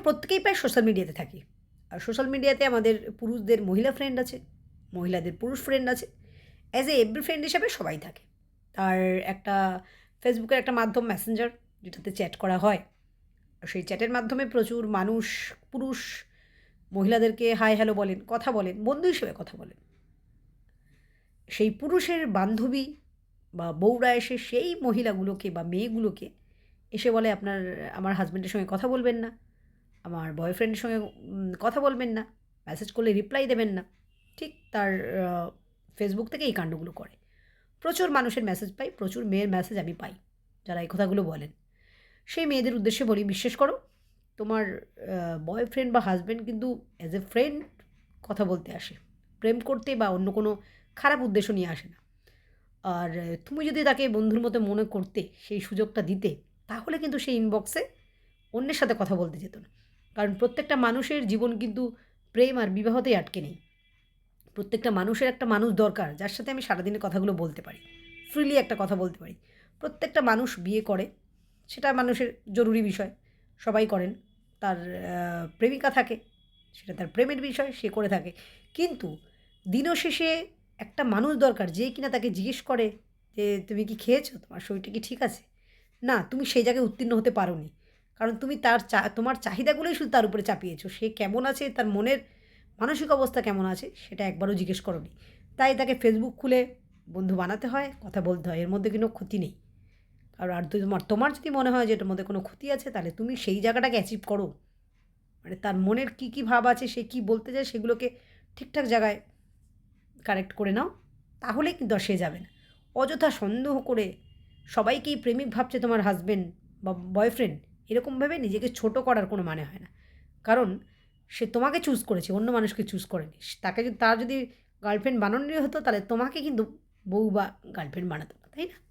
প্রত্যেকেই প্রায় সোশ্যাল মিডিয়াতে থাকি। আর সোশ্যাল মিডিয়াতে আমাদের পুরুষদের মহিলা ফ্রেন্ড আছে, মহিলাদের পুরুষ ফ্রেন্ড আছে। অ্যাজ এ এভরি ফ্রেন্ড হিসাবে সবাই থাকে। আর একটা ফেসবুকের একটা মাধ্যম মেসেঞ্জার, যেটাতে চ্যাট করা হয়। আর সেই চ্যাটের মাধ্যমে প্রচুর মানুষ, পুরুষ মহিলাদেরকে হাই হ্যালো বলেন, কথা বলেন, বন্ধু হিসেবে কথা বলেন। সেই পুরুষের বান্ধবী বা বউরা এসে সেই মহিলাগুলোকে বা মেয়েগুলোকে এসে বলে, আমার হাসব্যান্ডের সঙ্গে কথা বলবেন না, আমার বয়ফ্রেন্ডের সঙ্গে কথা বলবেন না, মেসেজ করলে রিপ্লাই দেবেন না। ঠিক তার আ ফেসবুক থেকে এই কাণ্ডগুলো করে। প্রচুর মানুষের মেসেজ পাই, প্রচুর মেয়ের মেসেজ আমি পাই, যারা এই কথাগুলো বলেন। সেই মেয়েদের উদ্দেশ্যে বলি, বিশ্বাস করো, তোমার বয়ফ্রেন্ড বা হাসব্যান্ড কিন্তু অ্যাজ এ ফ্রেন্ড কথা বলতে আসে। প্রেম করতে বা অন্য কোনো খারাপ উদ্দেশ্য নিয়ে আসে না। আর তুমি যদি তাকে বন্ধুর মতো মনে করতে, সেই সুযোগটা দিতে, তাহলে কিন্তু সে ইনবক্সে অন্যের সাথে কথা বলতে যেত না। কারণ প্রত্যেকটা মানুষের জীবন কিন্তু প্রেম আর বিবাহতেই আটকে নেই। প্রত্যেকটা মানুষের একটা মানুষ দরকার, যার সাথে আমি সারাদিনের কথাগুলো বলতে পারি। ফ্রিলি একটা কথা বলতে পারি। প্রত্যেকটা মানুষ বিয়ে করে, সেটা মানুষের জরুরি বিষয়। সবাই করেন। তার প্রেমিকা থাকে, সেটা তার প্রেমের বিষয়, সে করে থাকে। কিন্তু দিনও শেষে একটা মানুষ দরকার, যে কিনা তাকে জিজ্ঞেস করে যে, "তুমি কি খেয়েছো? তোমার শরীরটা কি ঠিক আছে?" না, তুমি সেই জায়গায় উত্তীর্ণ হতে পারোনি। কারণ তুমি তোমার চাহিদাগুলোই শুধু তার উপরে চাপিয়েছো। সে কেমন আছে, তার মনের মানসিক অবস্থা কেমন আছে, সেটা একবারও জিজ্ঞেস করোনি। তাই তাকে ফেসবুক খুলে বন্ধু বানাতে হয়, কথা বলতে হয়। এর মধ্যে কোনো ক্ষতি নেই। আর তোমার তোমার যদি মনে হয় যে এটার মধ্যে কোনো ক্ষতি আছে, তাহলে তুমি সেই জায়গাটাকে অ্যাচিভ করো। মানে তার মনের কী, কী ভাব আছে, সে কী বলতে চায়, সেগুলোকে ঠিকঠাক জায়গায় কারেক্ট করে নাও। তাহলেই কিন্তু আর সে যাবে না। অযথা সন্দেহ করে সবাইকেই প্রেমিক ভাবছে তোমার হাসব্যান্ড বা বয়ফ্রেন্ড, এরকম ভেবে নিজেকে ছোট করার কোনো মানে হয় না। কারণ সে তোমাকে চুজ করেছে, অন্য মানুষকে চুজ করেনি। তার যদি গার্লফ্রেন্ড বানানোই হতো, তাহলে তোমাকে কিন্তু বউ বা গার্লফ্রেন্ড বানাতো না, তাই না?